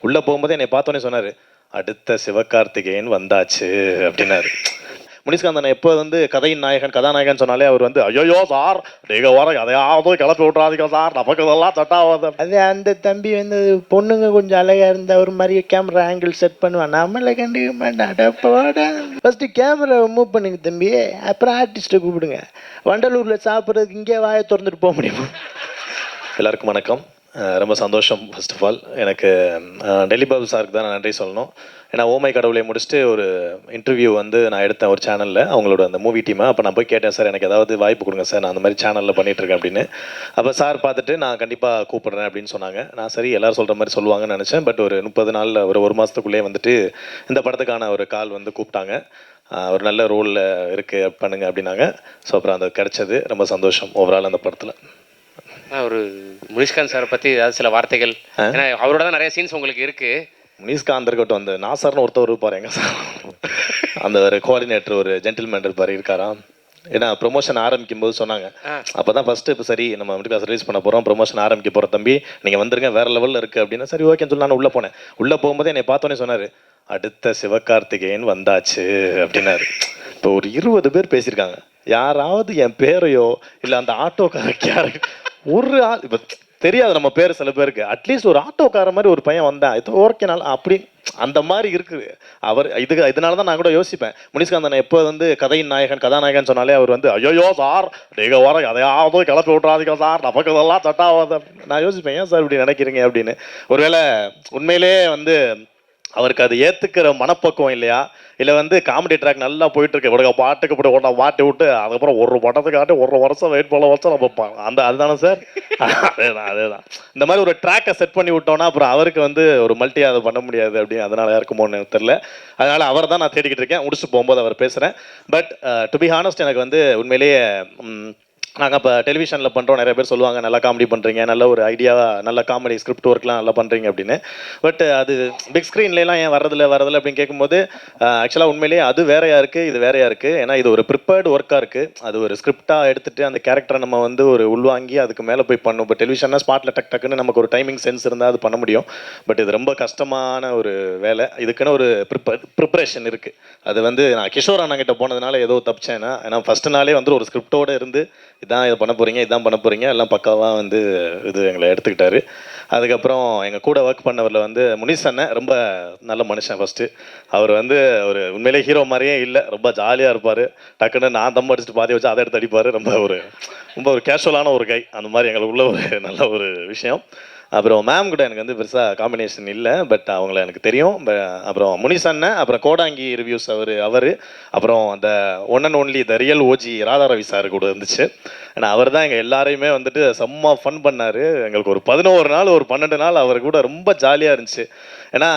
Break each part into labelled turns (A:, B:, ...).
A: உள்ளே போகும்போது என்னை பார்த்தோன்னே சொன்னார், அடுத்த சிவகார்த்திகேயன் வந்தாச்சு அப்படின்னாரு. முனிஷ்காந்தன் எப்போ வந்து கதையின் நாயகன் கதாநாயகன் சொன்னாலே அவர் வந்து ஐயோ சார் நீங்கள் வர எதையாவது கிளப்பி விட்றாதீங்க சார், நமக்கு இதெல்லாம் சட்டாவது.
B: அது அந்த தம்பி வந்து பொண்ணுங்க கொஞ்சம் அழகாக இருந்தால் ஒரு மாதிரி கேமரா ஆங்கிள் செட் பண்ணுவான், நம்மளை கண்டுக்க மாட்டான். ஃபஸ்ட்டு கேமராவை மூவ் பண்ணுங்க தம்பி, அப்புறம் ஆர்டிஸ்ட்டை கூப்பிடுங்க. வண்டலூரில் சாப்பிட்றதுக்கு இங்கே வாயை திறந்துட்டு போக முடியுமா?
A: எல்லாருக்கும் வணக்கம். ரொம்ப சந்தோஷம். ஃபர்ஸ்ட் ஆஃப் ஆல் எனக்கு டெல்லி பாபு சாருக்கு தான் நான் நன்றி சொல்லணும். ஏன்னா ஓமை கடவுளை முடிச்சுட்டு ஒரு இன்டர்வியூ வந்து நான் எடுத்தேன் ஒரு சேனலில், அவங்களோட அந்த மூவி டீமை. அப்போ நான் போய் கேட்டேன், சார் எனக்கு ஏதாவது வாய்ப்பு கொடுங்க சார், நான் அந்த மாதிரி சேனலில் பண்ணிகிட்ருக்கேன் அப்படின்னு. அப்போ சார் பார்த்துட்டு நான் கண்டிப்பாக கூப்பிட்றேன் அப்படின்னு சொன்னாங்க. நான் சரி எல்லோரும் சொல்கிற மாதிரி சொல்லுவாங்கன்னு நினச்சேன். பட் ஒரு 30 நாளில் ஒரு மாதத்துக்குள்ளேயே வந்துட்டு இந்த படத்துக்கான ஒரு கால் வந்து கூப்பிட்டாங்க. ஒரு நல்ல ரோலில் இருக்குது பண்ணுங்க அப்படின்னாங்க. ஸோ அப்புறம் அது கிடச்சது. ரொம்ப சந்தோஷம் ஓவரால் அந்த படத்தில்.
C: ஒரு முனிஷ்காந்த் சாரை பற்றி ஏதாவது சில வார்த்தைகள், ஏன்னா அவரோட தான் நிறைய சீன்ஸ் உங்களுக்கு இருக்குது.
A: முனிஷ்காந்த் இருக்கட்டும், அந்த நாசர்னு ஒருத்தர் இருப்பார் எங்க சார், அந்த ஒரு கோஆர்டினேட்டர் ஒரு ஜென்டில்மேன் இருப்பார், இருக்காராம். ஏன்னா ப்ரொமோஷன் ஆரம்பிக்கும் போது சொன்னாங்க, அப்போ தான் ஃபஸ்ட்டு இப்போ சரி நம்ம மிடில் கிளாஸ் ரிலீஸ் பண்ண போகிறோம், ப்ரொமோஷன் ஆரம்பிக்க போகிறோம் தம்பி, நீங்கள் வந்துருங்க வேறு லெவலில் இருக்குது அப்படின்னா சரி ஓகேன்னு சொல்லி நான் உள்ளே போனேன். உள்ளே போகும்போது என்னை பார்த்தோன்னே சொன்னார், அடுத்த சிவகார்த்திகேயன் வந்தாச்சு அப்படின்னாரு. இப்போ ஒரு 20 பேர் பேசியிருக்காங்க, யாராவது என் பேரையோ இல்லை அந்த ஆட்டோக்காரருக்கு யாரு ஒரு ஆள் இப்போ தெரியாது நம்ம பேர் சில பேருக்கு, அட்லீஸ்ட் ஒரு ஆட்டோக்கார மாதிரி ஒரு பையன் வந்தான் இது ஓகேனால அப்படி அந்த மாதிரி இருக்குது அவர். இதனால தான் நான் கூட யோசிப்பேன், முனிஷ்காந்தன் எப்போ வந்து கதையின் நாயகன் கதாநாயகன் சொன்னாலே அவர் வந்து ஐயோ சார் நீங்கள் வர எதையாவது கிளப்பி விட்றாதீங்க சார், நமக்கு இதெல்லாம் சட்டாவது. நான் யோசிப்பேன், ஏன் சார் இப்படி நினைக்கிறீங்க அப்படின்னு. ஒருவேளை உண்மையிலே வந்து அவருக்கு அது ஏற்றுக்கிற மனப்பக்குவம் இல்லையா, இல்லை வந்து காமெடி ட்ராக் நல்லா போயிட்டு இருக்கு, இவங்க பாட்டுக்கு இப்படி ஓட்ட மாட்டி விட்டு அதுக்கப்புறம் ஒரு படத்துக்காட்டி 1 வருஷம் வெயிட் பண்ண வச்சா நம்ம அந்த அதுதானே சார். அதேதான் இந்த மாதிரி ஒரு ட்ராக்கை செட் பண்ணி விட்டோன்னா அப்புறம் அவருக்கு வந்து ஒரு மல்டி அதை பண்ண முடியாது அப்படின்னு, அதனால இருக்குமோன்னு தெரில. அதனால் அவர் தான் நான் தேடிக்கிட்டு இருக்கேன். முடிச்சுட்டு போகும்போது அவர் பேசுகிறேன். பட் டு பி ஹானஸ்ட் எனக்கு வந்து உண்மையிலேயே நாங்கள் இப்போ டெலிவிஷனில் பண்ணுறோம், நிறைய பேர் சொல்லுவாங்க நல்லா காமெடி பண்ணுறீங்க, நல்ல ஒரு ஐடியாவாக நல்ல காமெடி ஸ்கிரிப்ட் ஒர்க்லாம் நல்லா பண்ணுறீங்க அப்படின்னு. பட் அது பிக் ஸ்க்ரீன்லாம் ஏன் வரதில்லை அப்படின்னு கேட்கும்போது ஆக்சுவலாக உண்மையிலேயே அது வேறையாக இருக்குது, இது வேறையாக இருக்குது. ஏன்னா இது ஒரு ப்ரிப்பேர்டு ஒர்க்காக இருக்குது. அது ஒரு ஸ்கிரிப்டாக எடுத்துகிட்டு அந்த கேரக்டரை நம்ம வந்து ஒரு உள்வாங்கி அதுக்கு மேலே போய் பண்ணும். இப்போ டெலிவிஷன்னா ஸ்பாட்டில் டக்குன்னு நமக்கு ஒரு டைமிங் சென்ஸ் இருந்தால் அது பண்ண முடியும். பட் இது ரொம்ப கஷ்டமான ஒரு வேலை. இதுக்குன்னு ஒரு ப்ரிப்பரேஷன் இருக்குது. அது வந்து நான் கிஷோர் அண்ணங்கிட்ட போனதுனால ஏதோ தப்பிச்சேன்னா, ஏன்னா ஃபஸ்ட்டு நாளே வந்து ஒரு ஸ்கிரிப்டோடு இருந்து இதான் இதை பண்ண போகிறீங்க, இதான் பண்ண போகிறீங்க, எல்லாம் பக்காவாக வந்து இது எங்களை எடுத்துக்கிட்டாரு. அதுக்கப்புறம் எங்கள் கூட ஒர்க் பண்ணவரில் வந்து முனிஷ் அண்ணன் ரொம்ப நல்ல மனுஷன். ஃபஸ்ட்டு அவர் வந்து ஒரு உண்மையிலே ஹீரோ மாதிரியே இல்லை, ரொம்ப ஜாலியாக இருப்பார். டக்குன்னு நான் தம் அடிச்சுட்டு பாதி வச்சு அதை எடுத்து அடிப்பார். ரொம்ப ஒரு கேஷுவலான ஒரு கை. அந்த மாதிரி எங்களுக்குள்ள ஒரு நல்ல ஒரு விஷயம். அப்புறம் மேம் கூட எனக்கு வந்து பெருசாக காம்பினேஷன் இல்லை, பட் அவங்கள எனக்கு தெரியும். அப்புறம் முனிஷ் அண்ணன், அப்புறம் கோடாங்கி ரிவ்யூஸ் அவர், அப்புறம் அந்த one and only the real OG Radha Ravi sir கூட இருந்துச்சு. ஏன்னா அவர் தான் எங்கள் எல்லாரையுமே வந்துட்டு செம்ம ஃபன் பண்ணார். எங்களுக்கு ஒரு 11 நாள் ஒரு 12 நாள் அவர் கூட ரொம்ப ஜாலியாக இருந்துச்சு. ஏன்னா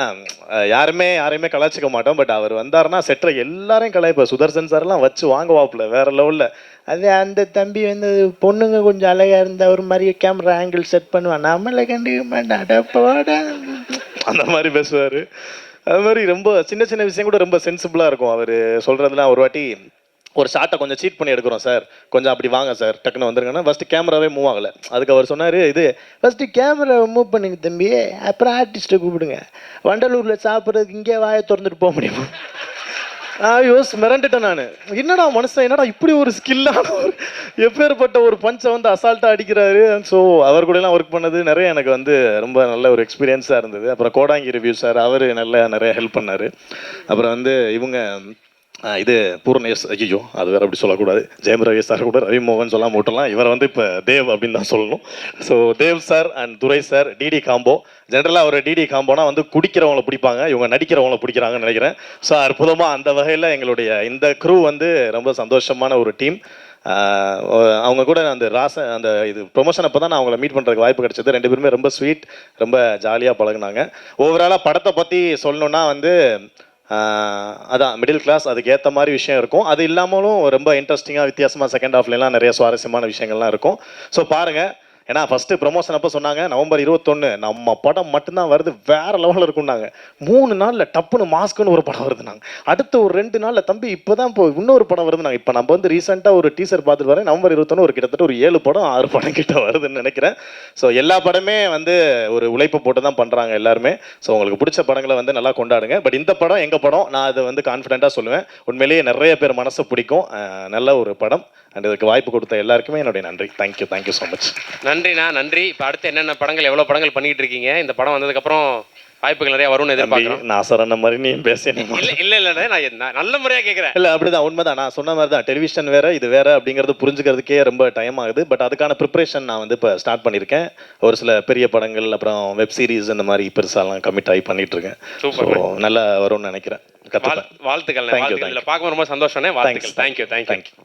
A: யாரையுமே கலாய்ச்சிக்க மாட்டோம், பட் அவர் வந்தாருன்னா செட்டில் எல்லாரையும் கலாய்ப்பார். சுதர்சன் சார்லாம் வச்சு வாங்குவாப்புல வேறு லெவலில்.
B: அது அந்த தம்பி வந்து பொண்ணுங்க கொஞ்சம் அழகாக இருந்தால் ஒரு மாதிரி கேமரா ஆங்கிள் செட் பண்ணுவான், நம்மளை கண்டுக்க மாட்டான்.
A: அந்த மாதிரி பேசுவார். அது மாதிரி ரொம்ப சின்ன விஷயம் கூட ரொம்ப சென்சிபிளாக இருக்கும் அவர் சொல்கிறதுலாம். ஒரு வாட்டி ஒரு ஷாட்டை கொஞ்சம் சீட் பண்ணி எடுக்கிறோம் சார், கொஞ்சம் அப்படி வாங்க சார், டக்குன்னு வந்துருங்கன்னா ஃபஸ்ட்டு கேமராவே மூவ் ஆகலை. அதுக்கு அவர் சொன்னார், இது ஃபஸ்ட்டு கேமராவை மூவ் பண்ணுங்க தம்பி, அப்புறம் ஆர்டிஸ்ட்டை கூப்பிடுங்க. வண்டலூரில் சாப்பிட்றதுக்கு இங்கே வாயை திறந்துட்டு போக முடியுமா? மிரண்டுட்டேன் நான். என்னடா மனுஷன், என்னடா இப்படி ஒரு ஸ்கில்லான ஒரு எப்பேற்பட்ட ஒரு பஞ்சை வந்து அசால்ட்டாக அடிக்கிறாரு. ஸோ அவர் கூடலாம் ஒர்க் பண்ணது நிறைய எனக்கு வந்து ரொம்ப நல்ல ஒரு எக்ஸ்பீரியன்ஸாக இருந்தது. அப்புறம் கோடாங்கி ரிவ்யூ சார், அவர் நிறைய ஹெல்ப் பண்ணார். அப்புறம் வந்து இவங்க இது பூர்ணேஷ், ஐயோ அது வேறு அப்படி சொல்லக்கூடாது, ஜெயம் ரவி சார் கூட ரவி மோகன் சொல்லாமல் விட்டலாம். இவரை வந்து இப்போ தேவ் அப்படின்னு தான் சொல்லணும். So Dev sir and Durai sir DD combo. ஜென்ரலாக ஒரு டிடி காம்போனா வந்து குடிக்கிறவங்கள பிடிப்பாங்க, இவங்க நடிக்கிறவங்கள பிடிக்கிறாங்கன்னு நினைக்கிறேன். ஸோ அற்புதமாக அந்த வகையில் எங்களுடைய இந்த க்ரூ வந்து ரொம்ப சந்தோஷமான ஒரு டீம். அவங்க கூட அந்த இது ப்ரொமோஷன் அப்போ தான் நான் அவங்கள மீட் பண்ணுறதுக்கு வாய்ப்பு கிடச்சிது. 2 பேருமே ரொம்ப ஸ்வீட், ரொம்ப ஜாலியாக பழகுனாங்க. ஓவராலாக படத்தை பற்றி சொல்லணுன்னா வந்து அதான் மிடில் கிளாஸ், அதுக்கு ஏற்ற மாதிரி விஷயம் இருக்கும். அது இல்லாமலும் ரொம்ப இன்ட்ரெஸ்டிங்காக வித்தியாசமாக செகண்ட் ஹாஃப்லாம் நிறைய சுவாரஸ்யமான விஷயங்கள்லாம் இருக்கும். ஸோ பாருங்கள், ஏன்னா ஃபஸ்ட்டு ப்ரொமோஷன் அப்போ சொன்னாங்க நவம்பர் 21 நம்ம படம் மட்டும்தான் வருது, வேற லெவலில் இருக்கும்னாங்க. 3 நாளில் டப்புன்னு மாஸ்க்குன்னு ஒரு படம் வருதுனாங்க. அடுத்த ஒரு 2 நாளில் தம்பி இப்போ தான் இப்போ இன்னொரு படம் வருதுனாங்க. இப்போ நம்ம வந்து ரீசெண்டாக ஒரு டீசர் பார்த்துட்டு வரேன். நவம்பர் 21 ஒரு கிட்டத்தட்ட ஒரு 7 படம் 6 படம் கிட்ட வருதுன்னு நினைக்கிறேன். ஸோ எல்லா படமே வந்து ஒரு உழைப்பு போட்டு தான் பண்ணுறாங்க எல்லாருமே. ஸோ உங்களுக்கு பிடிச்ச படங்களை வந்து நல்லா கொண்டாடுங்க. பட் இந்த படம் எங்கள் படம், நான் அதை வந்து கான்ஃபிடென்ட்டாக சொல்லுவேன். உண்மையிலேயே நிறைய பேர் மனசை பிடிக்கும், நல்ல ஒரு படம். அண்ட் இதுக்கு வாய்ப்பு கொடுத்த எல்லாருக்குமே என்னுடைய நன்றி. Thank you so much.
C: நன்றிண்ணா, நன்றி. இப்போ அடுத்து என்னென்ன படங்கள், எவ்வளோ படங்கள் பண்ணிட்டு இருக்கீங்க? இந்த படம் வந்ததுக்கப்புறம் வாய்ப்புகள் நிறைய வரும்னு எதிர்பார்க்குறோம்.
A: நான் சொன்ன மாதிரி நீ பேசினேன்.
C: இல்லை நான் நல்ல முறையாக கேட்குறேன்.
A: இல்லை அப்படிதான், உண்மைதான். நான் சொன்ன மாதிரி தான், டெலிவிஷன் வேற இது வேற அப்படிங்கிறது புரிஞ்சுக்கிறதுக்கே ரொம்ப டைம் ஆகுது. பட் அதுக்கான ப்ரிப்பரேஷன் நான் வந்து இப்போ ஸ்டார்ட் பண்ணியிருக்கேன். ஒரு சில பெரிய படங்கள், அப்புறம் வெப் சீரிஸ் இந்த மாதிரி பெருசாலாம் கமிட் ஆகி பண்ணிட்டு இருக்கேன்.
C: சூப்பர்,
A: நல்லா வரும்னு நினைக்கிறேன்.
C: வாழ்த்துக்கள். இதில் பார்க்க ரொம்ப சந்தோஷம். வாழ்த்துக்கள். தேங்க்யூ.